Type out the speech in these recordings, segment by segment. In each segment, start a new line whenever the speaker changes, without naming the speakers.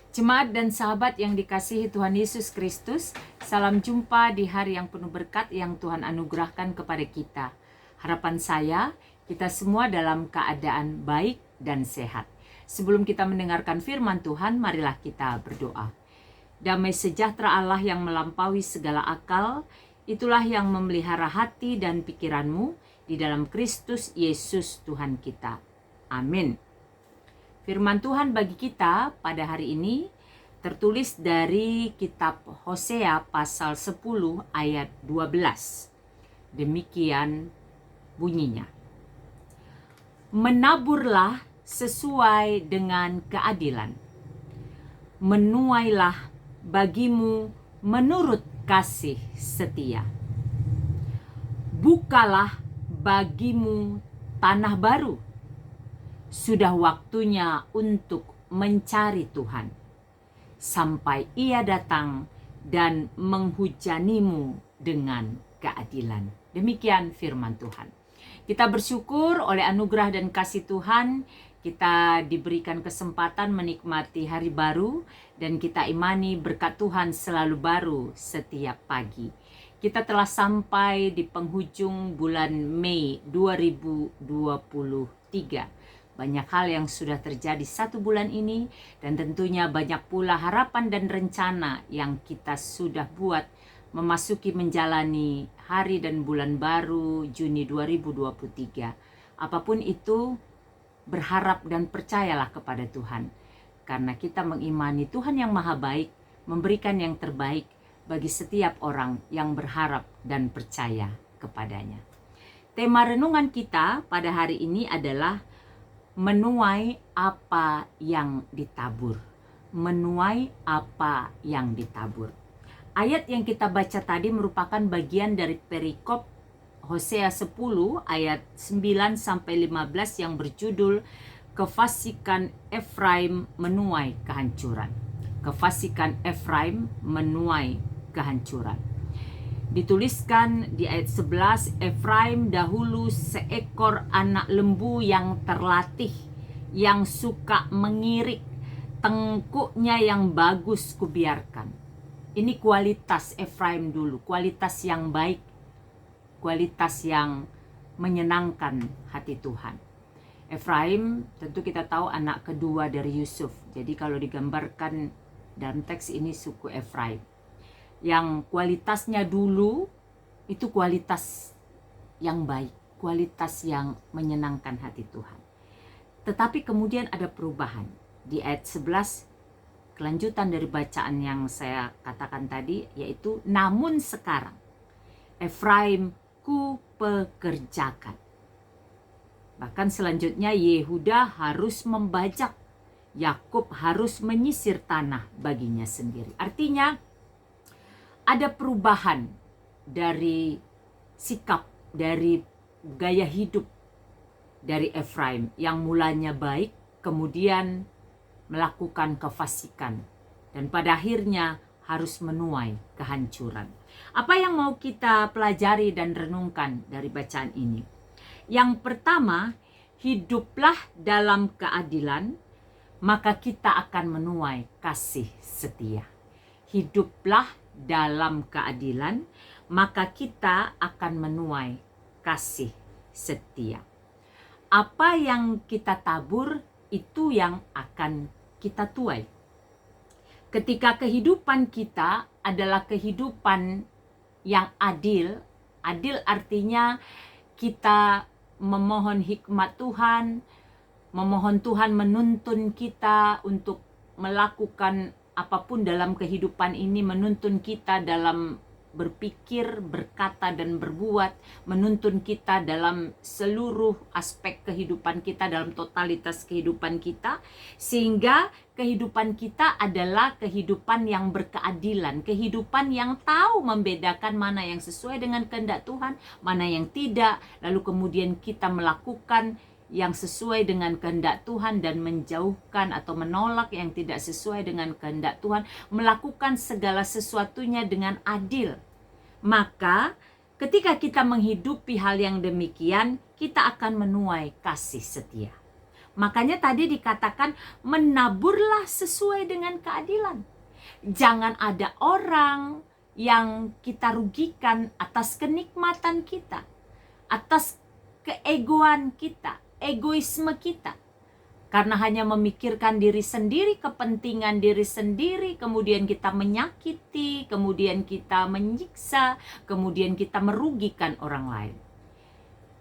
Jemaat dan sahabat yang dikasihi Tuhan Yesus Kristus, salam jumpa di hari yang penuh berkat yang Tuhan anugerahkan kepada kita. Harapan saya, kita semua dalam keadaan baik dan sehat. Sebelum kita mendengarkan firman Tuhan, marilah kita berdoa. Damai sejahtera Allah yang melampaui segala akal, itulah yang memelihara hati dan pikiranmu di dalam Kristus Yesus Tuhan kita. Amin. Firman Tuhan bagi kita pada hari ini tertulis dari kitab Hosea pasal 10 ayat 12. Demikian bunyinya. Menaburlah sesuai dengan keadilan. Menuailah bagimu menurut kasih setia. Bukalah bagimu tanah baru. Sudah waktunya untuk mencari Tuhan, sampai Ia datang dan menghujanimu dengan keadilan. Demikian firman Tuhan. Kita bersyukur oleh anugerah dan kasih Tuhan, kita diberikan kesempatan menikmati hari baru, dan kita imani berkat Tuhan selalu baru setiap pagi. Kita telah sampai di penghujung bulan Mei 2023. Banyak hal yang sudah terjadi satu bulan ini, dan tentunya banyak pula harapan dan rencana yang kita sudah buat memasuki menjalani hari dan bulan baru Juni 2023. Apapun itu, berharap dan percayalah kepada Tuhan. Karena kita mengimani Tuhan yang maha baik, memberikan yang terbaik bagi setiap orang yang berharap dan percaya kepadanya. Tema renungan kita pada hari ini adalah menuai apa yang ditabur. Menuai apa yang ditabur. Ayat yang kita baca tadi merupakan bagian dari perikop Hosea 10 ayat 9-15 yang berjudul Kefasikan Efraim menuai kehancuran. Kefasikan Efraim menuai kehancuran. Dituliskan di ayat 11, Efraim dahulu seekor anak lembu yang terlatih, yang suka mengirik, tengkuknya yang bagus kubiarkan. Ini kualitas Efraim dulu, kualitas yang baik, kualitas yang menyenangkan hati Tuhan. Efraim tentu kita tahu anak kedua dari Yusuf, jadi kalau digambarkan dalam teks ini suku Efraim. Yang kualitasnya dulu itu kualitas yang baik, kualitas yang menyenangkan hati Tuhan. Tetapi kemudian ada perubahan. Di ayat 11, kelanjutan dari bacaan yang saya katakan tadi, yaitu namun sekarang Efraim ku pekerjakan. Bahkan selanjutnya Yehuda harus membajak, Yakub harus menyisir tanah baginya sendiri. Artinya ada perubahan dari sikap, dari gaya hidup dari Efraim yang mulanya baik, kemudian melakukan kefasikan, dan pada akhirnya harus menuai kehancuran. Apa yang mau kita pelajari dan renungkan dari bacaan ini? Yang pertama, hiduplah dalam keadilan, maka kita akan menuai kasih setia. Hiduplah dalam keadilan, maka kita akan menuai kasih setia. Apa yang kita tabur, itu yang akan kita tuai. Ketika kehidupan kita adalah kehidupan yang adil, adil artinya kita memohon hikmat Tuhan, memohon Tuhan menuntun kita untuk melakukan apapun dalam kehidupan ini, menuntun kita dalam berpikir, berkata, dan berbuat, menuntun kita dalam seluruh aspek kehidupan kita, dalam totalitas kehidupan kita, sehingga kehidupan kita adalah kehidupan yang berkeadilan, kehidupan yang tahu membedakan mana yang sesuai dengan kehendak Tuhan, mana yang tidak, lalu kemudian kita melakukan yang sesuai dengan kehendak Tuhan dan menjauhkan atau menolak yang tidak sesuai dengan kehendak Tuhan, melakukan segala sesuatunya dengan adil. Maka ketika kita menghidupi hal yang demikian, kita akan menuai kasih setia. Makanya tadi dikatakan menaburlah sesuai dengan keadilan. Jangan ada orang yang kita rugikan atas kenikmatan kita, atas keegoan kita, egoisme kita. Karena hanya memikirkan diri sendiri, kepentingan diri sendiri, kemudian kita menyakiti, kemudian kita menyiksa, kemudian kita merugikan orang lain.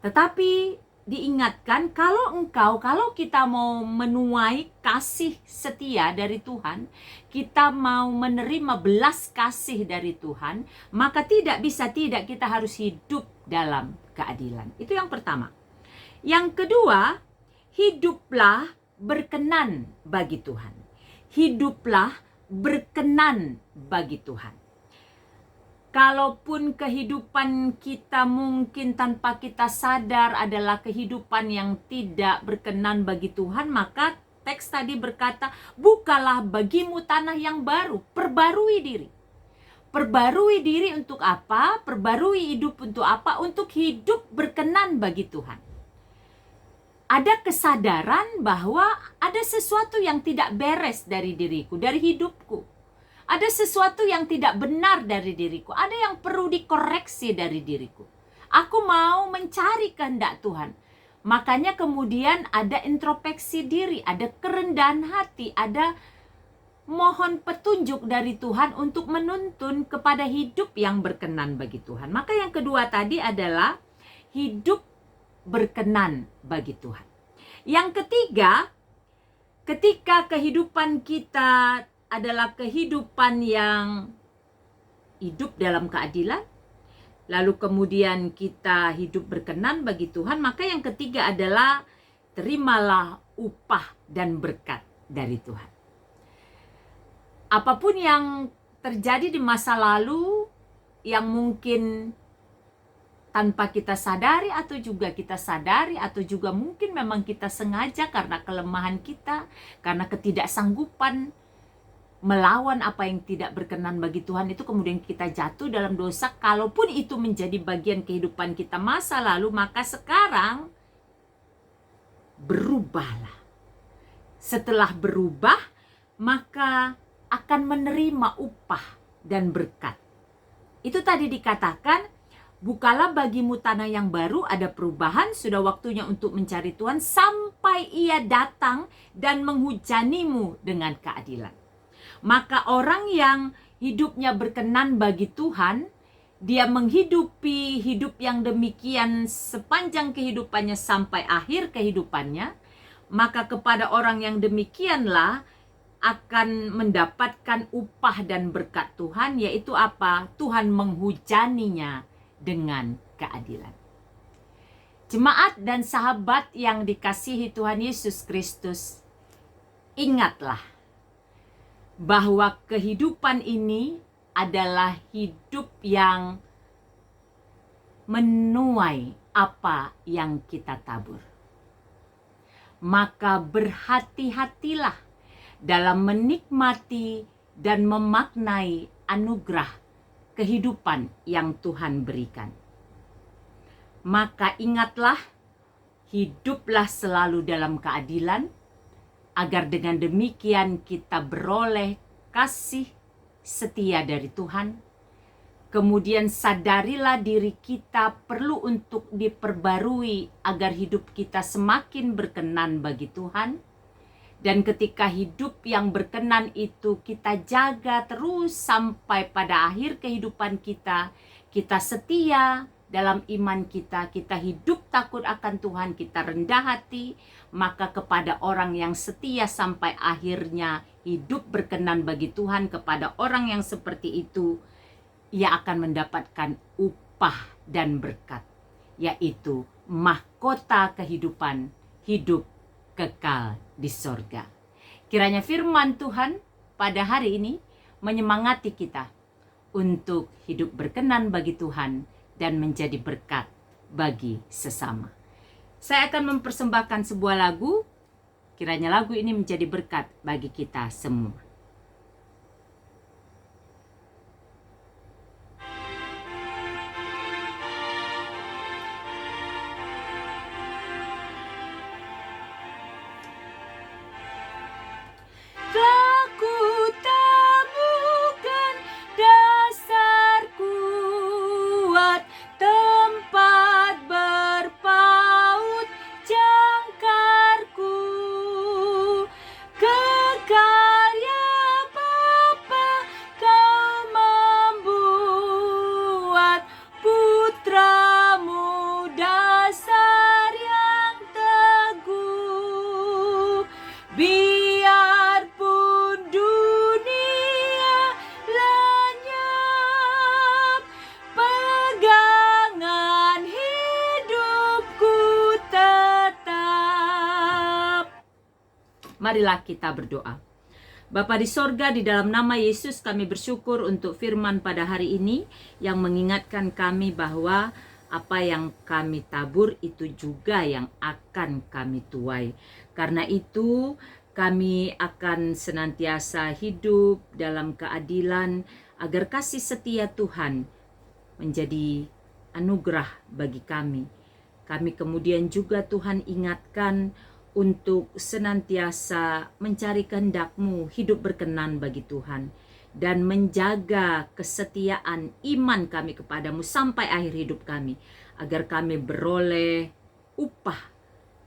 Tetapi diingatkan kalau kita mau menuai kasih setia dari Tuhan, kita mau menerima belas kasih dari Tuhan, maka tidak kita harus hidup dalam keadilan. Itu yang pertama. Yang kedua, hiduplah berkenan bagi Tuhan. Hiduplah berkenan bagi Tuhan. Kalaupun kehidupan kita mungkin tanpa kita sadar adalah kehidupan yang tidak berkenan bagi Tuhan, maka teks tadi berkata, bukalah bagimu tanah yang baru, perbarui diri. Perbarui diri untuk apa? Perbarui hidup untuk apa? Untuk hidup berkenan bagi Tuhan. Ada kesadaran bahwa ada sesuatu yang tidak beres dari diriku, dari hidupku. Ada sesuatu yang tidak benar dari diriku. Ada yang perlu dikoreksi dari diriku. Aku mau mencari kehendak Tuhan. Makanya kemudian ada introspeksi diri, ada kerendahan hati, ada mohon petunjuk dari Tuhan untuk menuntun kepada hidup yang berkenan bagi Tuhan. Maka yang kedua tadi adalah hidup berkenan bagi Tuhan. Yang ketiga, ketika kehidupan kita adalah kehidupan yang hidup dalam keadilan, lalu kemudian kita hidup berkenan bagi Tuhan, maka yang ketiga adalah terimalah upah dan berkat dari Tuhan. Apapun yang terjadi di masa lalu yang mungkin tanpa kita sadari atau juga kita sadari atau juga mungkin memang kita sengaja karena kelemahan kita, karena ketidaksanggupan melawan apa yang tidak berkenan bagi Tuhan itu kemudian kita jatuh dalam dosa. Kalaupun itu menjadi bagian kehidupan kita masa lalu, maka sekarang berubahlah. Setelah berubah, maka akan menerima upah dan berkat. Itu tadi dikatakan, bukalah bagimu tanah yang baru, ada perubahan, sudah waktunya untuk mencari Tuhan sampai Ia datang dan menghujanimu dengan keadilan. Maka orang yang hidupnya berkenan bagi Tuhan, dia menghidupi hidup yang demikian sepanjang kehidupannya sampai akhir kehidupannya, maka kepada orang yang demikianlah akan mendapatkan upah dan berkat Tuhan, yaitu apa? Tuhan menghujaninya dengan keadilan. Jemaat dan sahabat yang dikasihi Tuhan Yesus Kristus, ingatlah bahwa kehidupan ini adalah hidup yang menuai apa yang kita tabur. Maka berhati-hatilah dalam menikmati dan memaknai anugerah kehidupan yang Tuhan berikan. Maka ingatlah, hiduplah selalu dalam keadilan, agar dengan demikian kita beroleh kasih setia dari Tuhan. Kemudian sadarilah diri kita perlu untuk diperbarui agar hidup kita semakin berkenan bagi Tuhan. Dan ketika hidup yang berkenan itu kita jaga terus sampai pada akhir kehidupan kita, kita setia dalam iman kita, kita hidup takut akan Tuhan, kita rendah hati, maka kepada orang yang setia sampai akhirnya hidup berkenan bagi Tuhan, kepada orang yang seperti itu, ia akan mendapatkan upah dan berkat, yaitu mahkota kehidupan, hidup kekal di sorga. Kiranya firman Tuhan pada hari ini menyemangati kita untuk hidup berkenan bagi Tuhan dan menjadi berkat bagi sesama. Saya akan mempersembahkan sebuah lagu, kiranya lagu ini menjadi berkat bagi kita semua. Marilah kita berdoa. Bapa di sorga, di dalam nama Yesus kami bersyukur untuk firman pada hari ini yang mengingatkan kami bahwa apa yang kami tabur itu juga yang akan kami tuai. Karena itu kami akan senantiasa hidup dalam keadilan agar kasih setia Tuhan menjadi anugerah bagi kami. Kami kemudian juga Tuhan ingatkan untuk senantiasa mencari kehendak-Mu, hidup berkenan bagi Tuhan, dan menjaga kesetiaan iman kami kepadamu sampai akhir hidup kami, agar kami beroleh upah,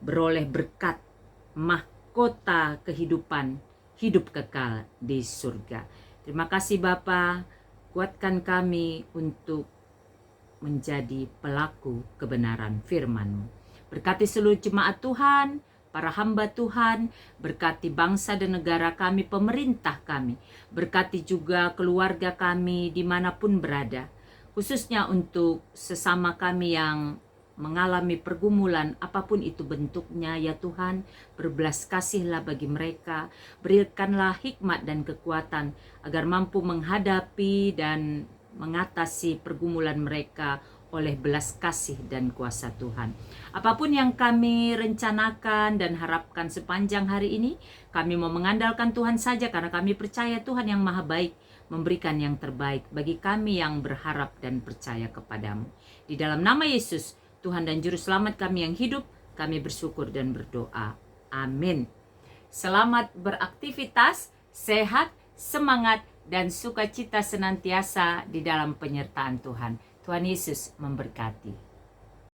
beroleh berkat, mahkota kehidupan, hidup kekal di surga. Terima kasih Bapa, kuatkan kami untuk menjadi pelaku kebenaran firman-Mu. Berkati seluruh jemaat Tuhan, para hamba Tuhan, berkati bangsa dan negara kami, pemerintah kami, berkati juga keluarga kami dimanapun berada, khususnya untuk sesama kami yang mengalami pergumulan apapun itu bentuknya, ya Tuhan, berbelas kasihlah bagi mereka, berikanlah hikmat dan kekuatan agar mampu menghadapi dan mengatasi pergumulan mereka oleh belas kasih dan kuasa Tuhan. Apapun yang kami rencanakan dan harapkan sepanjang hari ini, kami mau mengandalkan Tuhan saja karena kami percaya Tuhan yang maha baik memberikan yang terbaik bagi kami yang berharap dan percaya kepadamu. Di dalam nama Yesus, Tuhan dan Juru Selamat kami yang hidup, kami bersyukur dan berdoa. Amin. Selamat beraktivitas, sehat, semangat, dan sukacita senantiasa di dalam penyertaan Tuhan. Tuhan Yesus memberkati.